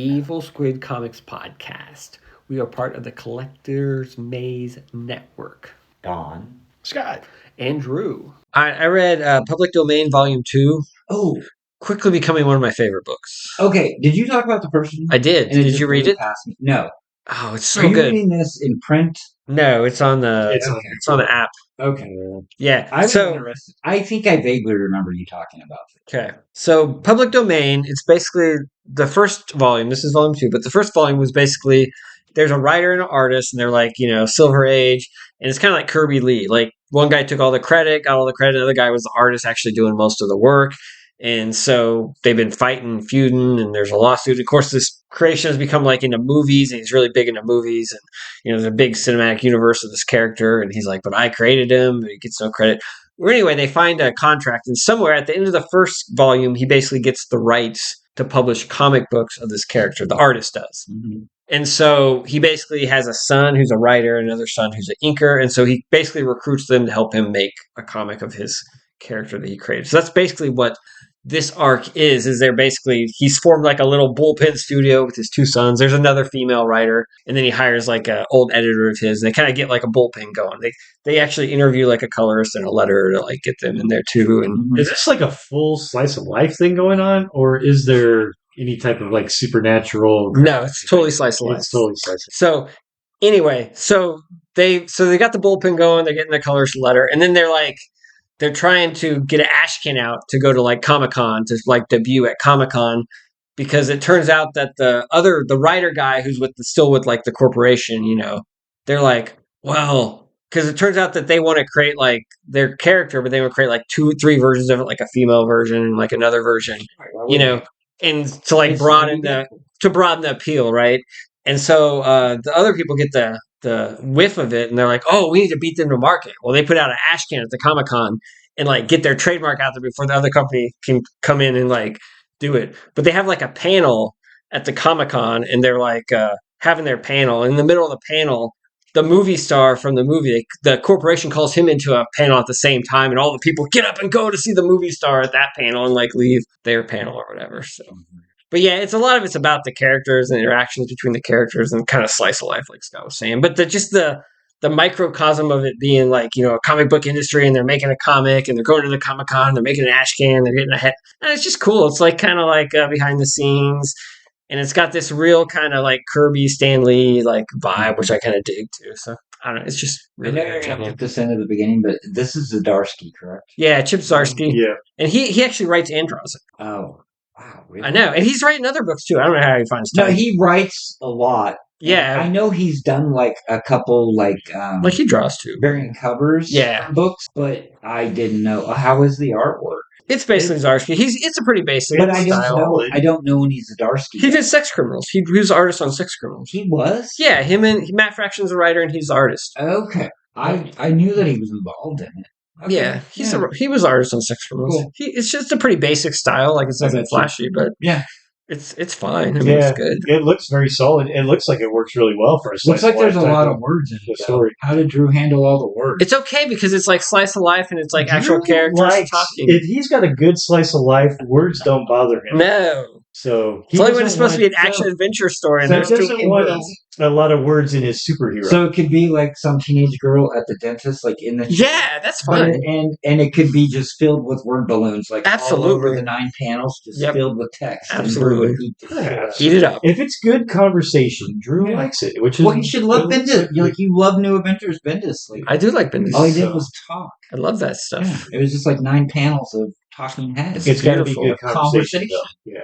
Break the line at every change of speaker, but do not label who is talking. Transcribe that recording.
Evil Squid Comics podcast. We are part of the Collector's Maze Network.
Don.
Scott.
Andrew.
I read Public Domain Volume 2.
Oh.
Quickly becoming one of my favorite books.
Okay, did you talk about the person?
I did. Did you read it?
No.
Oh, it's so
Are you
good.
reading this in print?
No, it's on the it's on the app.
Okay.
Yeah.
I think I vaguely remember you talking about it.
Okay. So Public Domain, it's basically the first volume. This is volume 2, but the first volume was basically there's a writer and an artist, and they're like, Silver Age, and it's kind of like Kirby Lee. Like one guy took all the credit, got all the credit, the other guy was the artist actually doing most of the work. And so they've been fighting, feuding, and there's a lawsuit. Of course, this creation has become like into movies, and he's really big into movies. And, there's a big cinematic universe of this character. And he's like, but I created him, but he gets no credit. Well, anyway, they find a contract. And somewhere at the end of the first volume, he basically gets the rights to publish comic books of this character. The artist does. Mm-hmm. And so he basically has a son who's a writer, and another son who's an inker. And so he basically recruits them to help him make a comic of his character that he created. So that's basically what this arc is he's formed like a little bullpen studio with his two sons. There's another female writer, and then he hires like an old editor of his, and they kind of get like a bullpen going. They actually interview like a colorist and a letter to like get them in there too. And
is this like a full slice of life thing going on, or is there any type of like supernatural?
No, it's totally slice of life.
It's totally slice of life.
So anyway, so they got the bullpen going, they're getting the colorist letter, and then they're trying to get an Ashcan out to go to like Comic-Con to like debut at Comic-Con, because it turns out that the writer guy who's still with like the corporation, they're like, well, because it turns out that they want to create like their character, but they want to create like 2-3 versions of it, like a female version and like another version, and to like broaden the appeal, right? And so the other people get the whiff of it, and they're like, oh, we need to beat them to market. Well, they put out an Ashcan at the Comic-Con and like get their trademark out there before the other company can come in and like do it. But they have like a panel at the Comic-Con, and they're like having their panel. In the middle of the panel, the movie star from the movie, the corporation calls him into a panel at the same time, and all the people get up and go to see the movie star at that panel and like leave their panel or whatever. So. But yeah, a lot of it's about the characters and interactions between the characters and kind of slice of life, like Scott was saying. But the microcosm of it being like, a comic book industry, and they're making a comic, and they're going to the Comic-Con, they're making an Ashcan, they're getting a head. And it's just cool. It's like kind of like behind the scenes. And it's got this real kind of like Kirby, Stan Lee like vibe, which I kind of dig too. So I don't know. It's just really
I know you're going to put this in at the beginning, but this is ZDARSKY, correct?
Yeah, Chip ZDARSKY.
Yeah.
And he actually writes and draws it.
Oh. Wow, really?
I know. And he's writing other books too. I don't know how he finds time.
No, he writes a lot.
Yeah.
I know he's done like a couple like
he draws too.
Variant covers books, but I didn't know. How is the artwork?
It's basically ZDARSKY. It's a pretty basic
But I
style.
I don't know any ZDARSKY.
He did Sex Criminals. He was the artist on Sex Criminals.
He was?
Yeah, Matt Fraction's a writer, and he's the artist.
Okay. I knew that he was involved in it. Okay.
Yeah, he was the artist on Sex Criminals. Cool. It's just a pretty basic style, like it's nothing flashy, but it's fine. I mean, it's good.
It looks very solid. It looks like it works really well for us.
Looks like there's a lot of words in the story. How did Drew handle all the words?
It's okay because it's like slice of life, and it's like actual characters talking.
If he's got a good slice of life, words don't bother him.
No.
So
it's only when it's supposed to be an action-adventure story.
And so he doesn't want a lot of words in his superhero.
So it could be like some teenage girl at the dentist, like in the...
Yeah, that's fun.
And it could be just filled with word balloons, like
absolutely.
All over the 9 panels, just filled with text.
Absolutely. Eat it up.
If it's good conversation, Drew likes it. Which is
he should love Bendis. You love New Adventures Bendis. Like,
I do like Bendis.
All he did was talk.
I love that stuff.
Yeah. It was just like 9 panels of talking heads.
It's got to be good conversation.
Yeah.